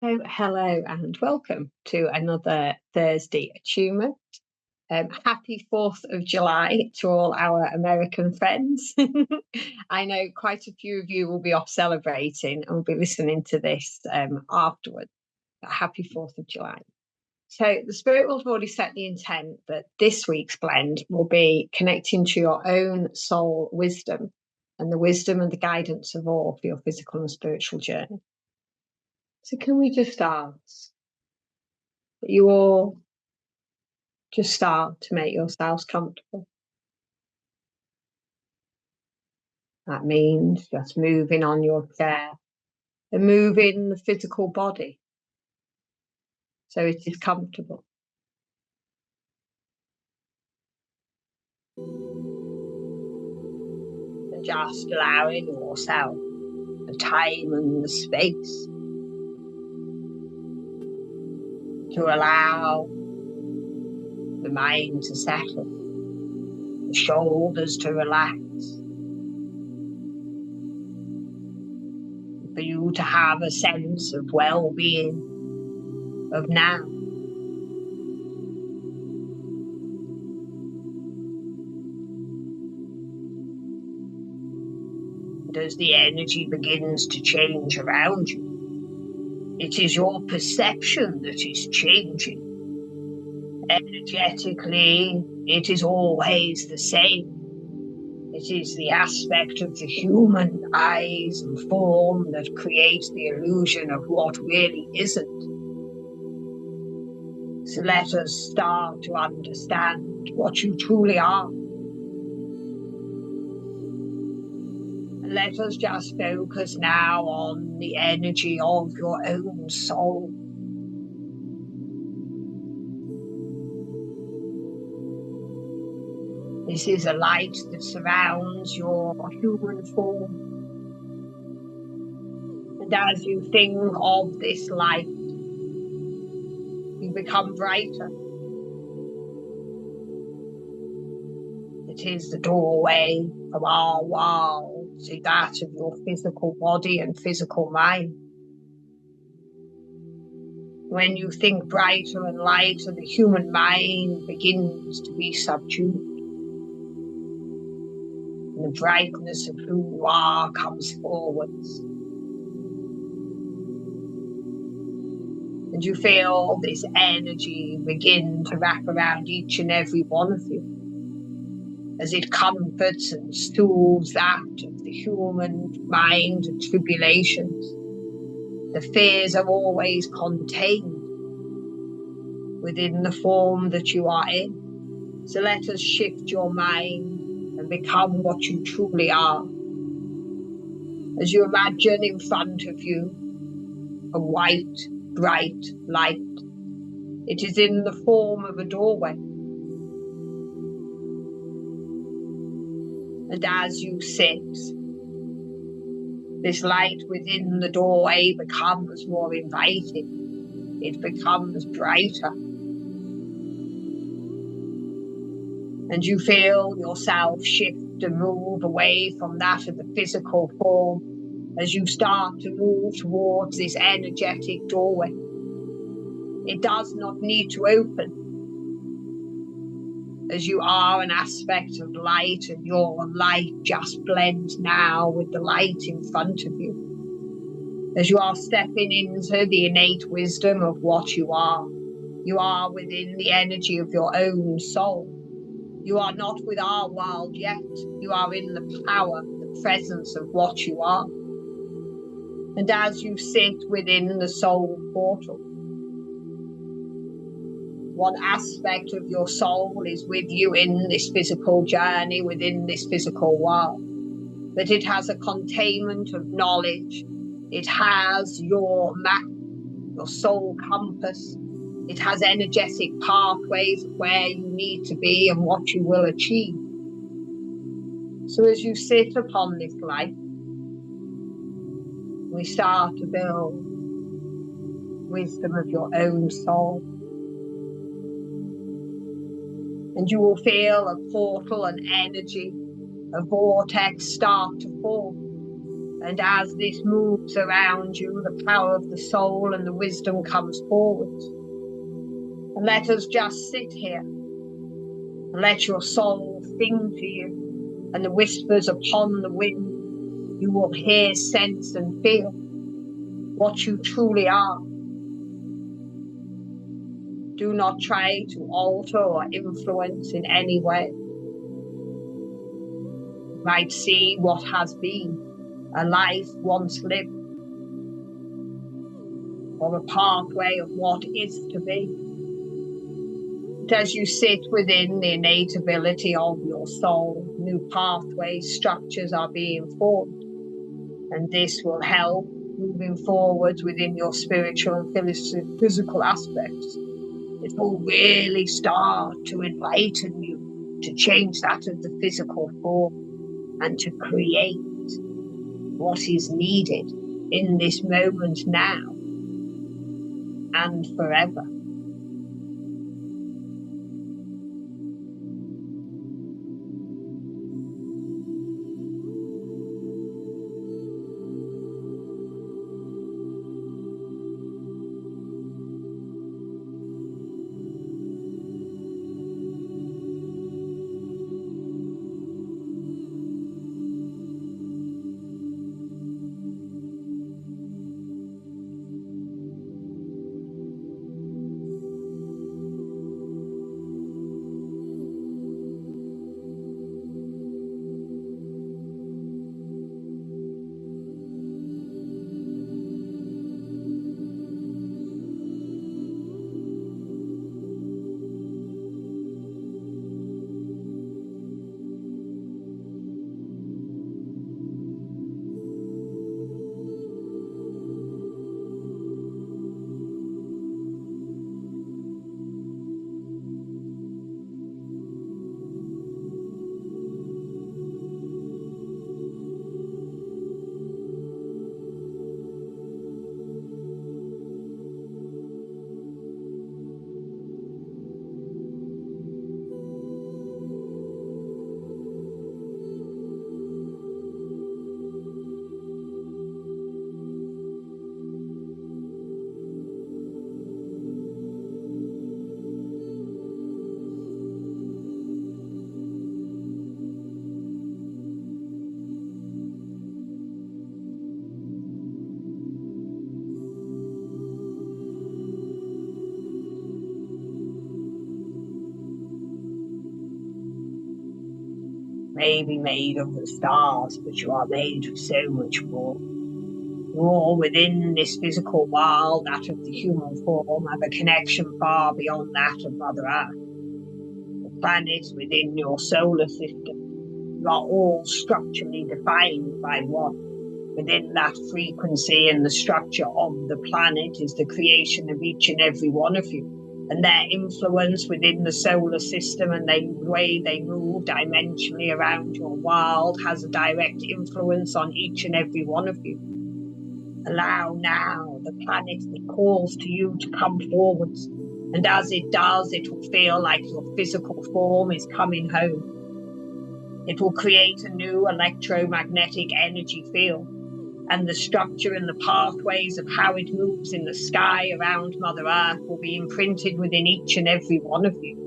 Hello and welcome to another Thursday attunement. Happy 4th of July to all our American friends. I know quite a few of you will be off celebrating and will be listening to this afterwards. But happy 4th of July. So the Spirit World have already set the intent that this week's blend will be connecting to your own soul wisdom and the wisdom and the guidance of all for your physical and spiritual journey. So can we just ask that you all just start to make yourselves comfortable? That means just moving on your chair and moving the physical body so it is comfortable. And just allowing yourself the time and the space to allow the mind to settle, the shoulders to relax, for you to have a sense of well-being, of now. And as the energy begins to change around you, it is your perception that is changing. Energetically, it is always the same. It is the aspect of the human eyes and form that creates the illusion of what really isn't. So let us start to understand what you truly are. And let us just focus now on the energy of your own soul. This is a light that surrounds your human form. And as you think of this light, you become brighter. It is the doorway from our world to that of your physical body and physical mind. When you think brighter and lighter, the human mind begins to be subdued. And the brightness of who you are comes forwards. And you feel this energy begin to wrap around each and every one of you, as it comforts and soothes that of the human mind and tribulations. The fears are always contained within the form that you are in. So let us shift your mind and become what you truly are. As you imagine in front of you a white, bright light. It is in the form of a doorway. And as you sit, this light within the doorway becomes more inviting. It becomes brighter. And you feel yourself shift and move away from that of the physical form as you start to move towards this energetic doorway. It does not need to open, as you are an aspect of light, and your light just blends now with the light in front of you. As you are stepping into the innate wisdom of what you are within the energy of your own soul. You are not with our world yet. You are in the power, the presence of what you are. And as you sit within the soul portal, one aspect of your soul is with you in this physical journey, within this physical world. But it has a containment of knowledge. It has your map, your soul compass. It has energetic pathways of where you need to be and what you will achieve. So as you sit upon this light, we start to build wisdom of your own soul. And you will feel a portal, an energy, a vortex start to form And as this moves around you, the power of the soul and the wisdom comes forward. And let us just sit here and let your soul sing to you, and the whispers upon the wind, you will hear, sense, and feel what you truly are. Do not try to alter or influence in any way. You might see what has been, a life once lived, or a pathway of what is to be. But as you sit within the innate ability of your soul, new pathways, structures are being formed. And this will help moving forward within your spiritual and physical aspects. It will really start to enlighten you to change that of the physical form and to create what is needed in this moment now and forever. May be made of the stars, but you are made of so much more. You're all within this physical world, that of the human form, have a connection far beyond that of Mother Earth. The planets within your solar system, you are all structurally defined by one. Within that frequency and the structure of the planet is the creation of each and every one of you. And their influence within the solar system and the way they move dimensionally around your world has a direct influence on each and every one of you. Allow now the planet that calls to you to come forwards. And as it does, it will feel like your physical form is coming home. It will create a new electromagnetic energy field. And the structure and the pathways of how it moves in the sky around Mother Earth will be imprinted within each and every one of you.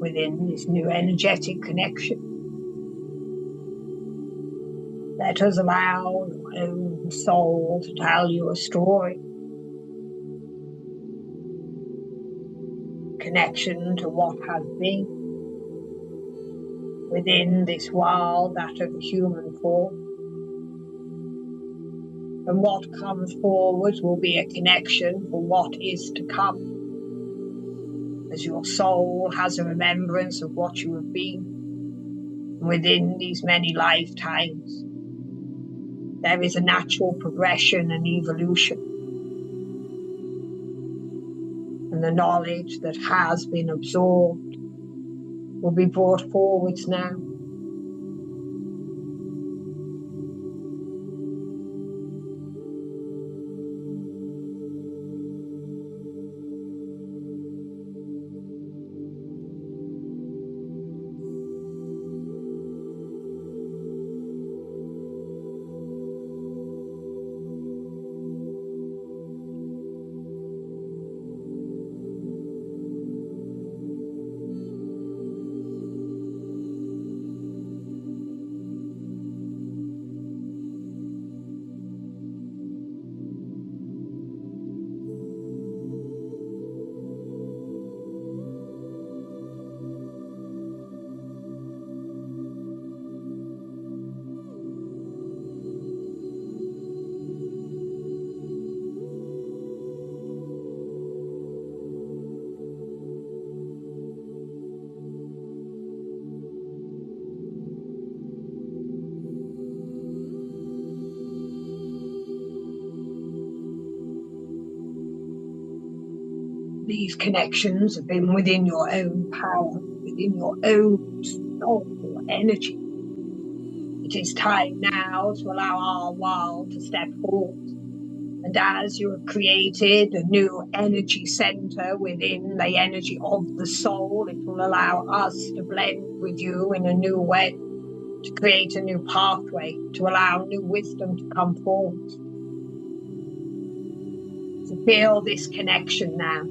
within this new energetic connection. Let us allow your own soul to tell you a story. Connection to what has been within this world, that of the human form. And what comes forward will be a connection for what is to come. As your soul has a remembrance of what you have been within these many lifetimes, there is a natural progression and evolution. And the knowledge that has been absorbed will be brought forwards now. These connections have been within your own power, within your own soulful energy. It is time now to allow our world to step forward. And as you have created a new energy center within the energy of the soul, it will allow us to blend with you in a new way, to create a new pathway, to allow new wisdom to come forward. To feel this connection now.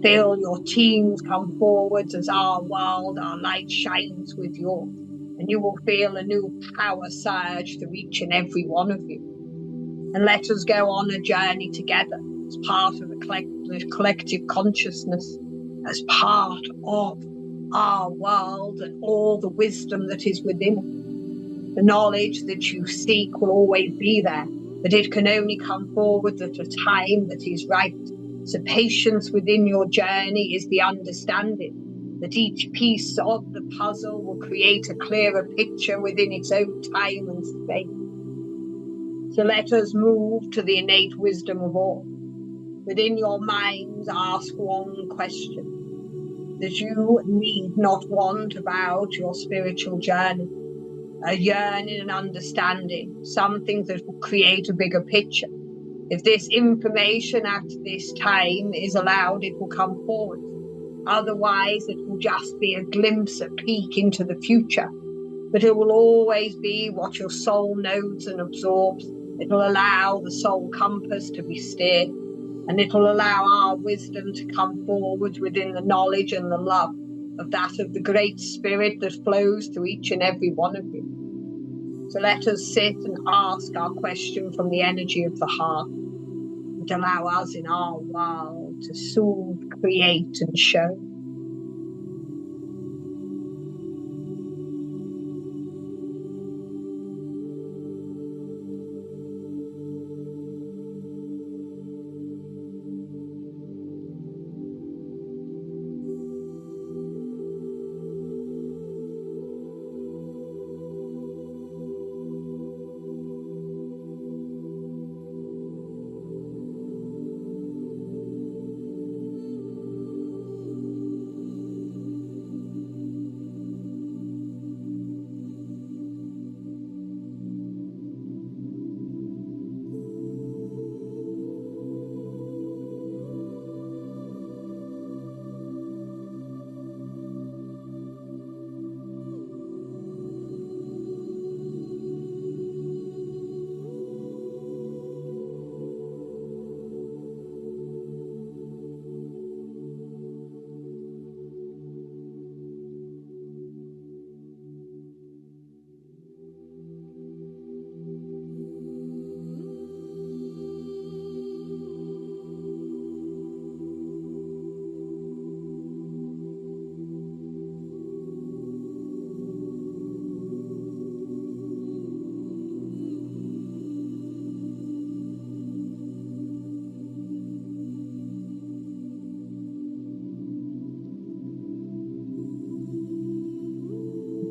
Feel your teams come forwards as our world, our light shines with yours. And you will feel a new power surge through each and every one of you. And let us go on a journey together as part of the collective consciousness, as part of our world and all the wisdom that is within it. The knowledge that you seek will always be there, but it can only come forward at a time that is right. So patience within your journey is the understanding that each piece of the puzzle will create a clearer picture within its own time and space. So let us move to the innate wisdom of all. Within your minds, ask one question that you need not want about your spiritual journey. A yearning and understanding, something that will create a bigger picture. If this information at this time is allowed, it will come forward. Otherwise, it will just be a glimpse, a peek into the future. But it will always be what your soul knows and absorbs. It will allow the soul compass to be steered. And it will allow our wisdom to come forward within the knowledge and the love of that of the great spirit that flows through each and every one of you. So let us sit and ask our question from the energy of the heart. And allow us in our world to soothe, create and show.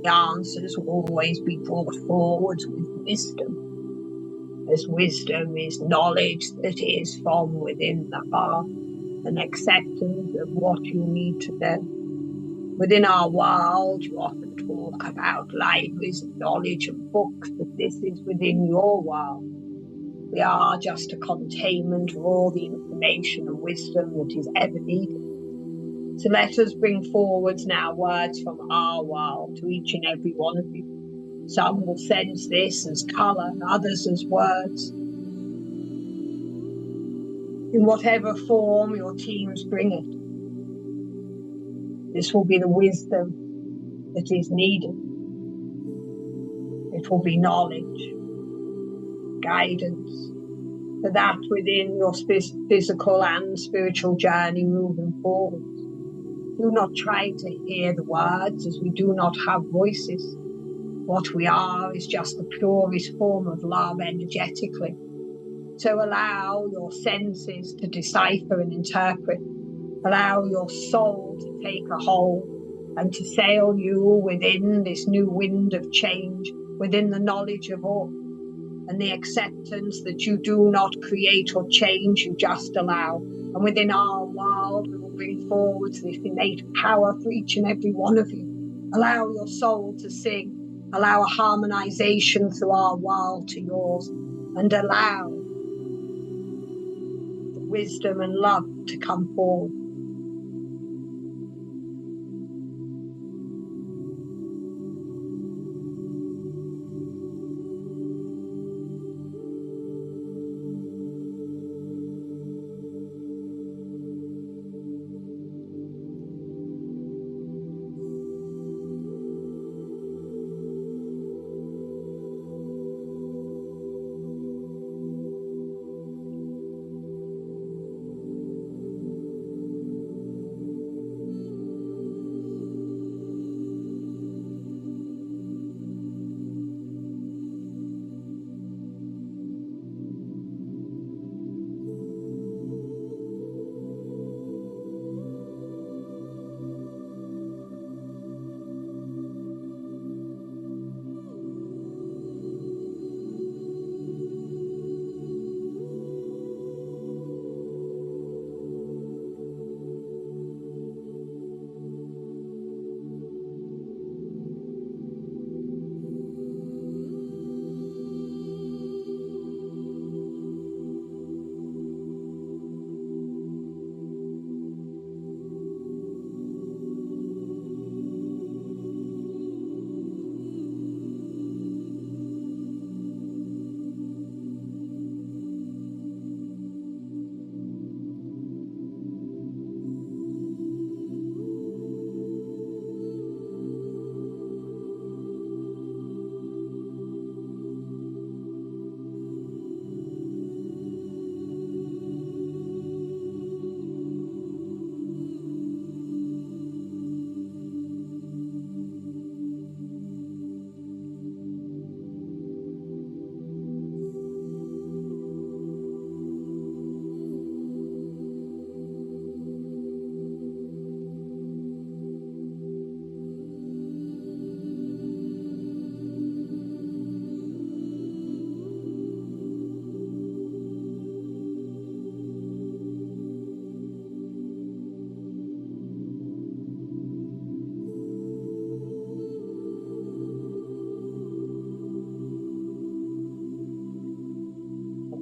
The answers will always be brought forward with wisdom, as wisdom is knowledge that is from within the heart, an acceptance of what you need to know. Within our world, you often talk about libraries of knowledge and books, but this is within your world. We are just a containment of all the information and wisdom that is ever needed. So let us bring forward now words from our world to each and every one of you. Some will sense this as colour, others as words. In whatever form your teams bring it, this will be the wisdom that is needed. It will be knowledge, guidance, for that within your physical and spiritual journey moving forward. Do not try to hear the words, as we do not have voices. What we are is just the purest form of love energetically. So allow your senses to decipher and interpret. Allow your soul to take a hold and to sail you within this new wind of change, within the knowledge of all, and the acceptance that you do not create or change, you just allow. And within our world, we will bring forward this innate power for each and every one of you. Allow your soul to sing. Allow a harmonization through our world to yours, and allow the wisdom and love to come forward.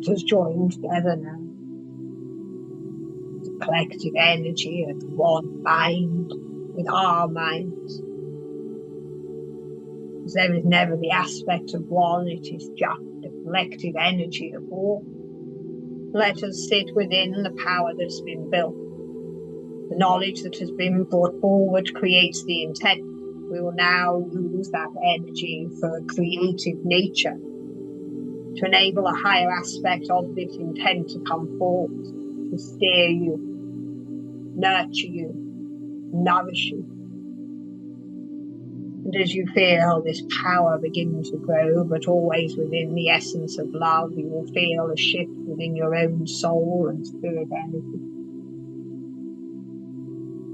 Let us join together now. The collective energy of one mind with our minds. As there is never the aspect of one, it is just the collective energy of all. Let us sit within the power that's been built. The knowledge that has been brought forward creates the intent. We will now use that energy for a creative nature to enable a higher aspect of this intent to come forward, to steer you, nurture you, nourish you. And as you feel this power begin to grow, but always within the essence of love, you will feel a shift within your own soul and spirit energy.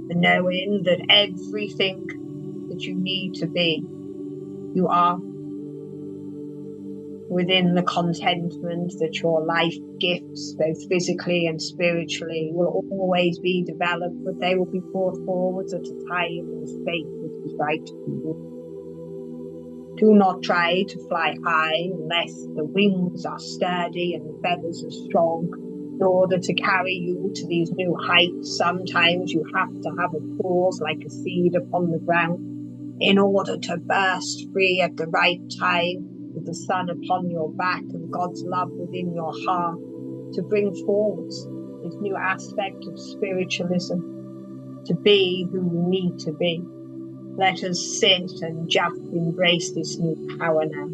The knowing that everything that you need to be you are, within the contentment that your life gifts, both physically and spiritually, will always be developed, but they will be brought forward at a time and space that is right for you. Do not try to fly high unless the wings are sturdy and the feathers are strong. In order to carry you to these new heights, sometimes you have to have a pause like a seed upon the ground, in order to burst free at the right time, with the sun upon your back and God's love within your heart, to bring forward this new aspect of spiritualism, to be who you need to be. Let us sit and just embrace this new power now.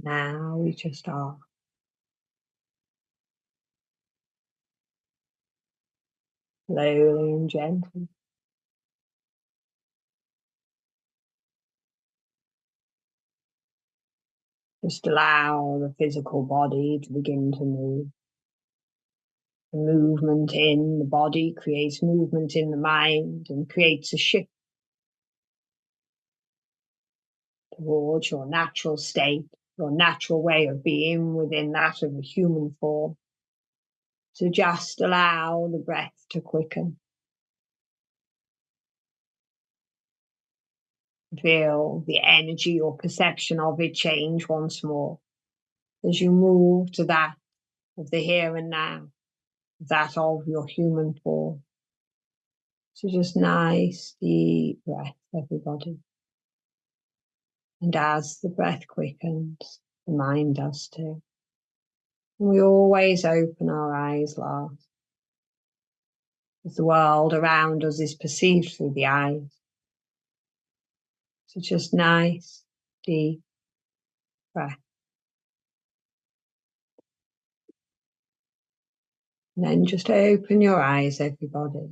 Now we just are. Slowly and gently. Just allow the physical body to begin to move. The movement in the body creates movement in the mind and creates a shift towards your natural state, your natural way of being within that of a human form. So just allow the breath to quicken. Feel the energy or perception of it change once more as you move to that of the here and now, that of your human form. So just nice, deep breath, everybody. And as the breath quickens, the mind does too. And we always open our eyes last, as the world around us is perceived through the eyes. So just nice, deep breath. And then just open your eyes, everybody.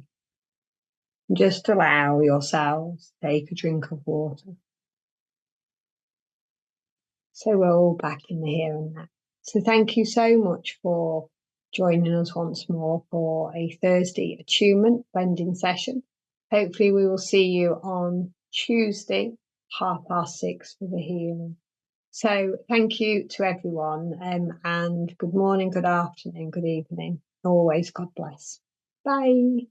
And just allow yourselves to take a drink of water. So we're all back in the here and now. So thank you so much for joining us once more for a Thursday attunement blending session. Hopefully we will see you on Tuesday, 6:30 for the healing. So thank you to everyone, and good morning, good afternoon, good evening. Always God bless. Bye.